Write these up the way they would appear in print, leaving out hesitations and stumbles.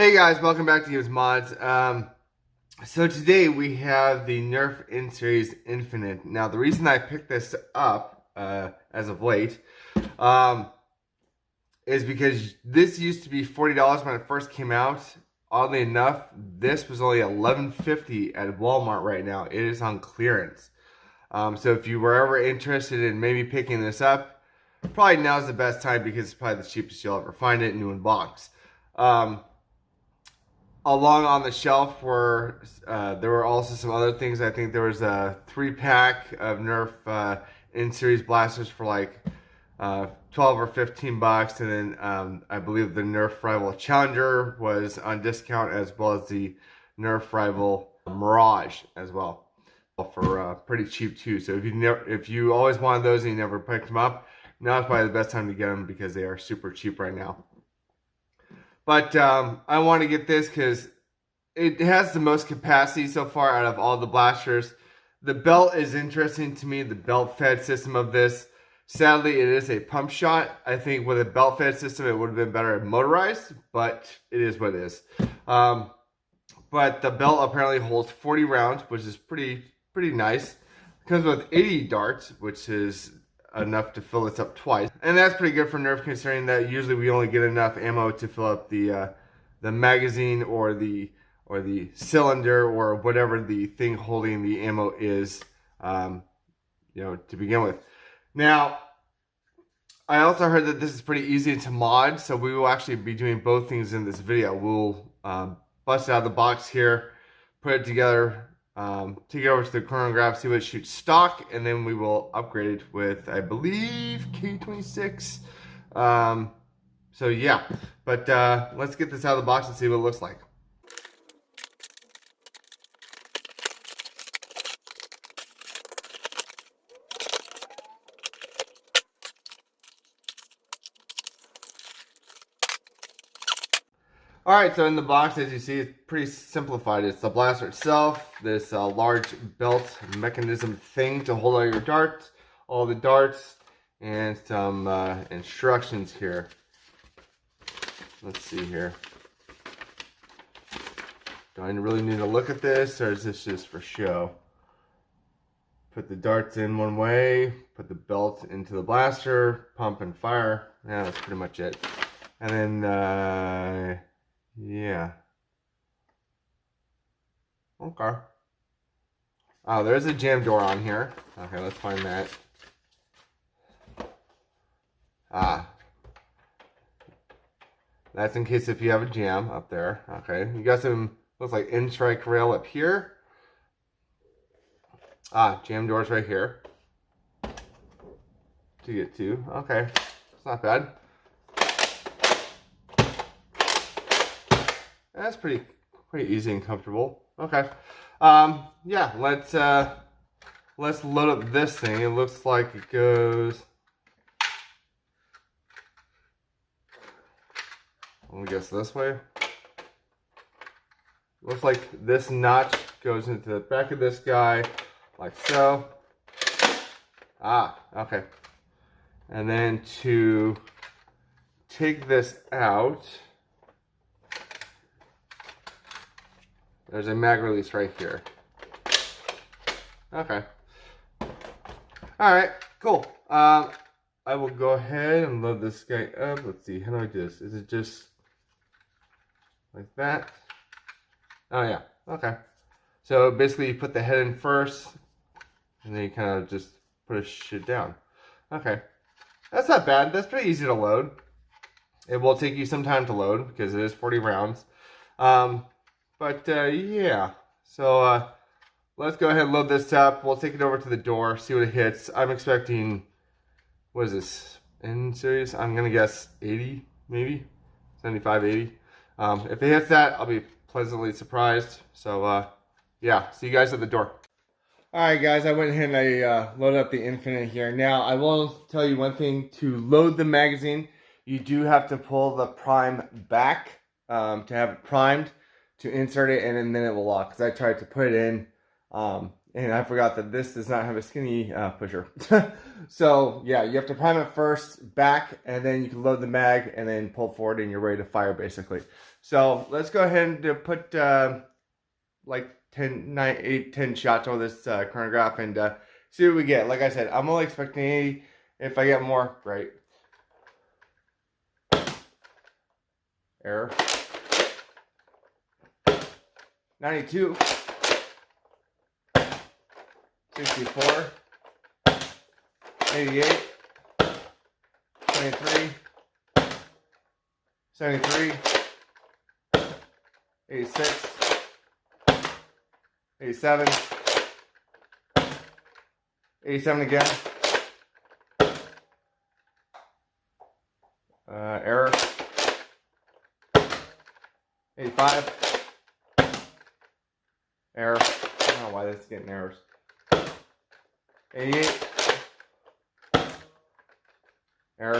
Hey guys, welcome back to Games Mods. So today we have the Nerf in-series Infinite. Now the reason I picked this up as of late is because this used to be $40 when it first came out. Oddly enough, this was only $11.50 at Walmart right now. It is on clearance. So if you were ever interested in maybe picking this up, probably now's the best time because it's probably the cheapest you'll ever find it new in box. Along on the shelf were there were also some other things. I think there was a 3-pack of Nerf in-series blasters for like 12 or 15 bucks, and then I believe the Nerf Rival Challenger was on discount, as well as the Nerf Rival Mirage as well for pretty cheap too. So if you always wanted those and you never picked them up, now is probably the best time to get them because they are super cheap right now. But I want to get this because it has the most capacity so far out of all the blasters. The belt is interesting to me, the belt fed system of this. Sadly, it is a pump shot. I think with a belt fed system, it would have been better at motorized, but it is what it is. But the belt apparently holds 40 rounds, which is pretty nice. It comes with 80 darts, which is enough to fill this up twice, and that's pretty good for Nerf, considering that usually we only get enough ammo to fill up the magazine or the cylinder or whatever the thing holding the ammo is, to begin with. Now, I also heard that this is pretty easy to mod, so we will actually be doing both things in this video. We'll bust it out of the box here, put it together, take it over to the chronograph, see what it shoots stock, and then we will upgrade it with, I believe, K26. So yeah, but let's get this out of the box and see what it looks like. Alright, so in the box, as you see, it's pretty simplified. It's the blaster itself, this large belt mechanism thing to hold all the darts, and some instructions here. Let's see here. Do I really need to look at this, or is this just for show? Put the darts in one way, put the belt into the blaster, pump and fire. Yeah, that's pretty much it. And then, yeah. Okay. Oh, there's a jam door on here. Okay, let's find that. That's in case if you have a jam up there. Okay, you got some, looks like in-strike rail up here. Jam doors right here to get to. Okay, it's not bad. That's pretty easy and comfortable. Okay, yeah. Let's load up this thing. It looks like it goes. Let me guess this way. Looks like this notch goes into the back of this guy, like so. Okay. And then to take this out, there's a mag release right here. Okay. Alright, cool. I will go ahead and load this guy up. Let's see, how do I do this? Is it just like that? Oh yeah, okay. So basically you put the head in first, and then you kind of just put a shit down. Okay. That's not bad. That's pretty easy to load. It will take you some time to load because it is 40 rounds. But yeah, so let's go ahead and load this up. We'll take it over to the door, see what it hits. I'm expecting, what is this, in series? I'm going to guess 80, maybe, 75, 80. If it hits that, I'll be pleasantly surprised. So yeah, see you guys at the door. Alright guys, I went ahead and I loaded up the Infinite here. Now, I will tell you one thing. To load the magazine, you do have to pull the prime back to have it primed, to insert it, and then it will lock. Because I tried to put it in, And I forgot that this does not have a skinny pusher. So yeah, you have to prime it first, back, and then you can load the mag and then pull forward and you're ready to fire basically. So let's go ahead and put like 10, 9, 8, 10 shots on this chronograph and see what we get. Like I said, I'm only expecting 80. If I get more, great. Error. 92. 64. 88. 23. 73. 86. 87. 87 again. Error. 85. Error. I don't know why this is getting errors. 88. Error.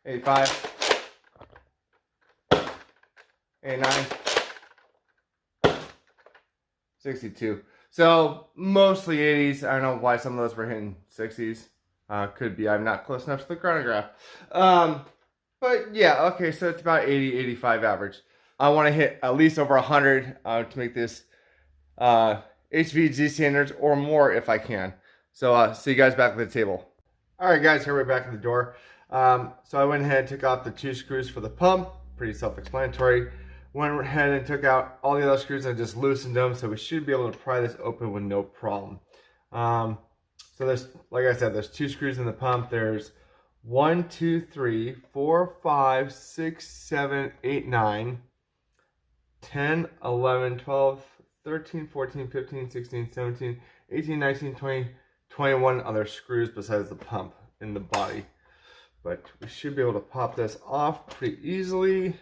85. 89. 62. So mostly 80s. I don't know why some of those were hitting 60s. Could be I'm not close enough to the chronograph. But yeah, okay, so it's about 80, 85 average. I want to hit at least over 100 to make this HVG standards or more if I can. So see you guys back at the table. All right, guys, here we're back at the door. So I went ahead and took off the 2 screws for the pump. Pretty self-explanatory. Went ahead and took out all the other screws and just loosened them, so we should be able to pry this open with no problem. So there's, like I said, there's 2 screws in the pump. There's 1, 2, 3, 4, 5, 6, 7, 8, 9, 10, 11, 12, 13, 14, 15, 16, 17, 18, 19, 20, 21 other screws besides the pump in the body. But we should be able to pop this off pretty easily.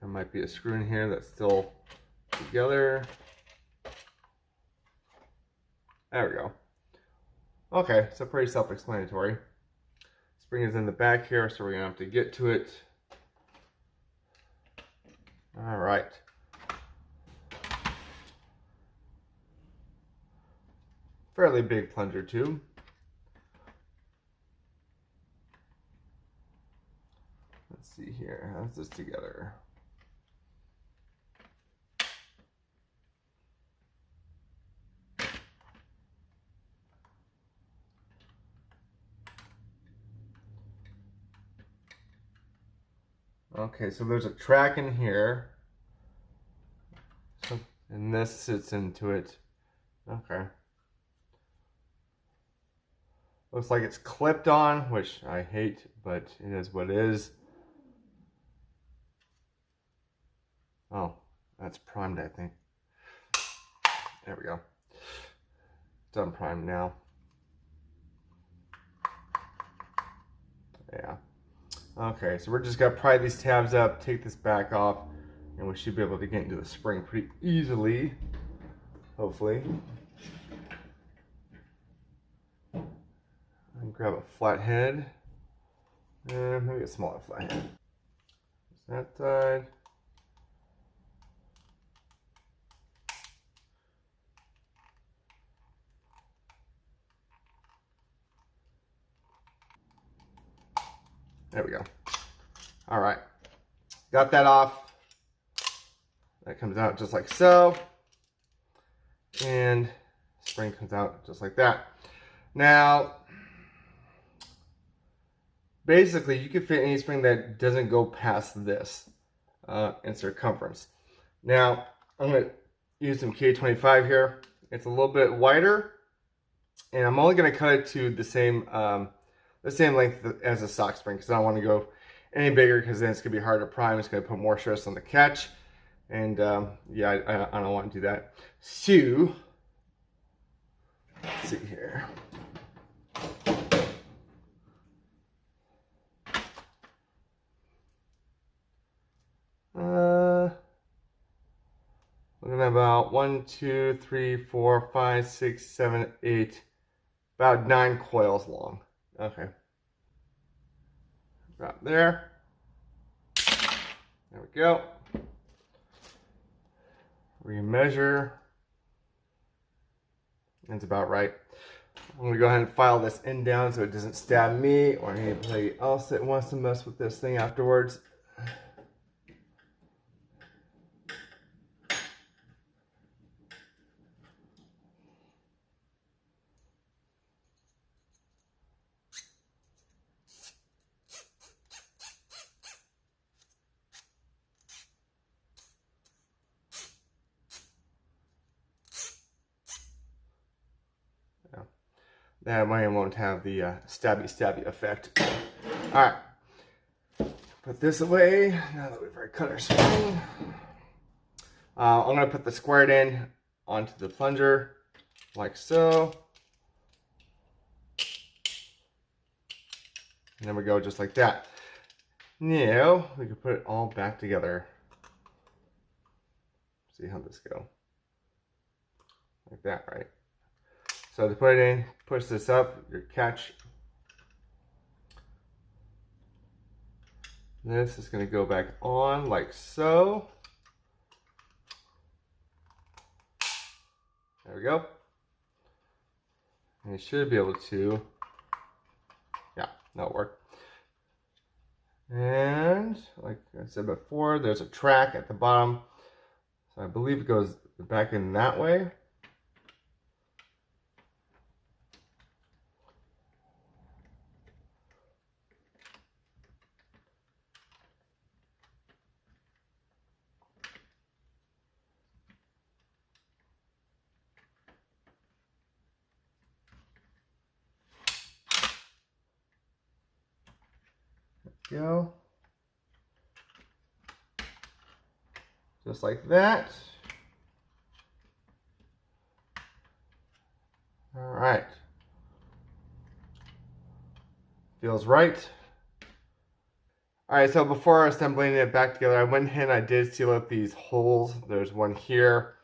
There might be a screw in here that's still together. There we go. Okay, so pretty self-explanatory. Spring is in the back here, so we're gonna have to get to it. All right. Fairly big plunger tube. Let's see here, how's this together? Okay, so there's a track in here, and this sits into it. Okay. Looks like it's clipped on, which I hate, but it is what it is. Oh, that's primed, I think. There we go. It's unprimed now. Yeah. Okay, so we're just gonna pry these tabs up, take this back off, and we should be able to get into the spring pretty easily, hopefully. And grab a flat head, and maybe a smaller flat head. That side. There we go. All right, got that off. That comes out just like so. And spring comes out just like that. Now, basically you can fit any spring that doesn't go past this in circumference. Now, I'm gonna use some K25 here. It's a little bit wider, and I'm only gonna cut it to the same length as a sock spring because I don't want to go any bigger because then it's going to be hard to prime. It's going to put more stress on the catch. And yeah, I don't want to do that. So, let's see here. Looking at about 1, 2, 3, 4, 5, 6, 7, 8, about 9 coils long. Okay. About there. There we go. remeasure. That's about right. I'm gonna go ahead and file this end down so it doesn't stab me or anybody else that wants to mess with this thing afterwards. That way it won't have the stabby effect. Alright, put this away now that we've already cut our spring. I'm going to put the squared end onto the plunger like so. And there we go, just like that. Now we can put it all back together. See how this goes. Like that, right? So to put it in, push this up, your catch. This is going to go back on like so. There we go. And you should be able to, yeah, that'll work. And like I said before, there's a track at the bottom. So I believe it goes back in that way. Go. Just like that. All right. Feels right. All right, so before assembling it back together, I went ahead and I did seal up these holes. There's one here,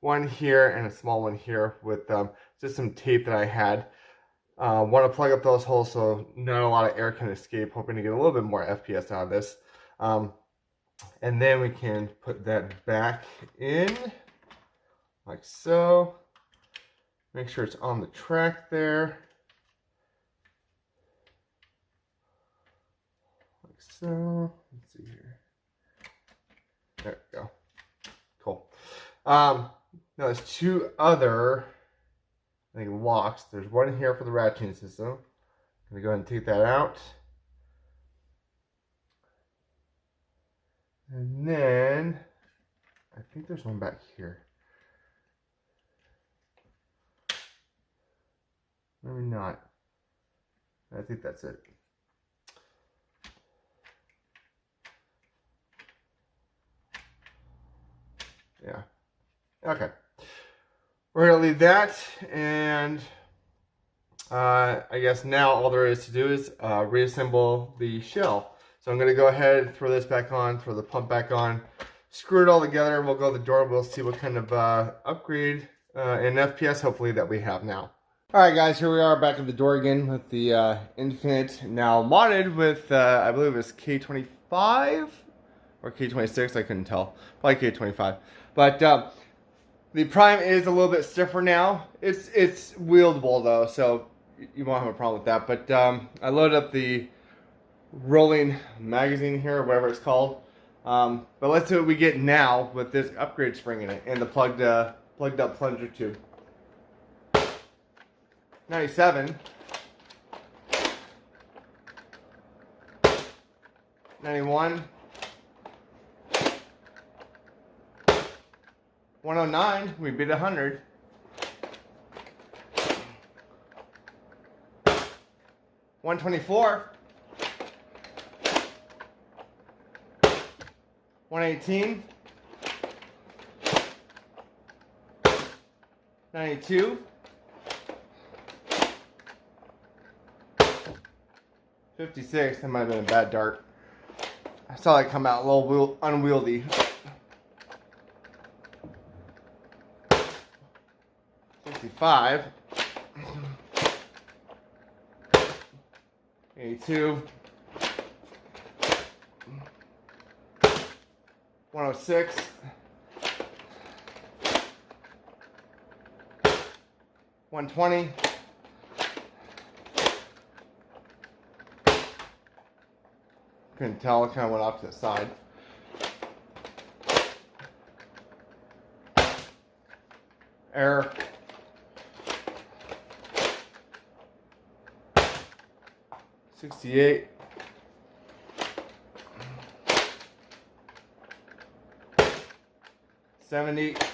and a small one here with just some tape that I had. Want to plug up those holes so not a lot of air can escape, hoping to get a little bit more FPS out of this. And then we can put that back in like so. Make sure it's on the track there. Like so. Let's see here. There we go. Cool. Now there's two other locks. There's one here for the ratcheting system. I'm going to go ahead and take that out. And then I think there's one back here. Maybe not. I think that's it. Yeah. Okay. We're going to leave that, and I guess now all there is to do is reassemble the shell. So I'm going to go ahead and throw this back on, throw the pump back on, screw it all together, we'll go to the door, we'll see what kind of upgrade in FPS hopefully that we have now. Alright guys, here we are back at the door again with the Infinite, now modded with, I believe it's K25 or K26, I couldn't tell, probably K25. But the Prime is a little bit stiffer now. It's wieldable though, so you won't have a problem with that. But I loaded up the rolling magazine here, or whatever it's called. But let's see what we get now with this upgrade spring in it and the plugged up plunger tube. 97. 91. 109, we beat 100. 124. 118. 92. 56, that might have been a bad dart. I saw it come out a little unwieldy. 65, 82, 106, 120. Couldn't tell, it kind of went off to the side. Error. $68. $70.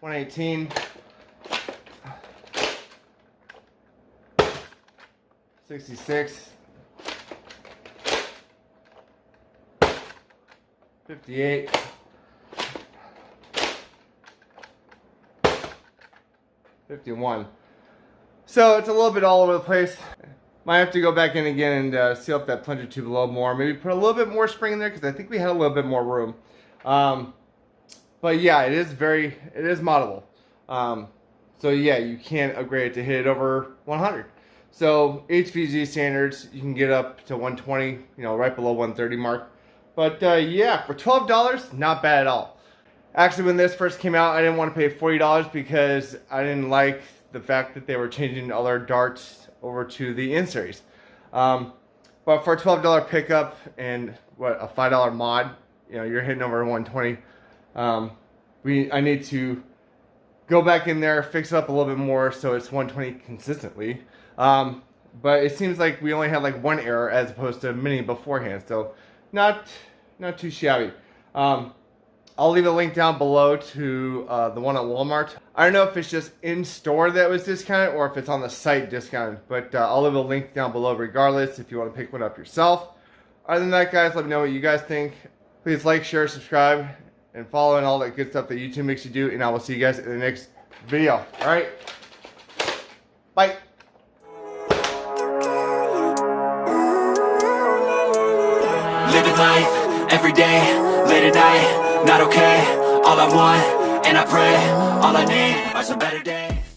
$118. $66. $58. $51. So it's a little bit all over the place. Might have to go back in again and seal up that plunger tube a little more. Maybe put a little bit more spring in there because I think we had a little bit more room. But yeah, it is moddable. So yeah, you can upgrade it to hit it over 100. So HVG standards, you can get up to 120, you know, right below 130 mark. But yeah, for $12, not bad at all. Actually, when this first came out, I didn't want to pay $40 because I didn't like the fact that they were changing all their darts over to the N-Series. But for a $12 pickup and what, a $5 mod, you know, you're hitting over 120. I need to go back in there, fix it up a little bit more so it's 120 consistently. But it seems like we only had like one error as opposed to many beforehand, so not too shabby. I'll leave a link down below to the one at Walmart. I don't know if it's just in store that was discounted or if it's on the site discounted, but I'll leave a link down below regardless if you want to pick one up yourself. Other than that, guys, let me know what you guys think. Please like, share, subscribe, and follow and all that good stuff that YouTube makes you do, and I will see you guys in the next video. All right? Bye. Living life, every day, late at night, not okay. All I want, and I pray, all I need are some better days.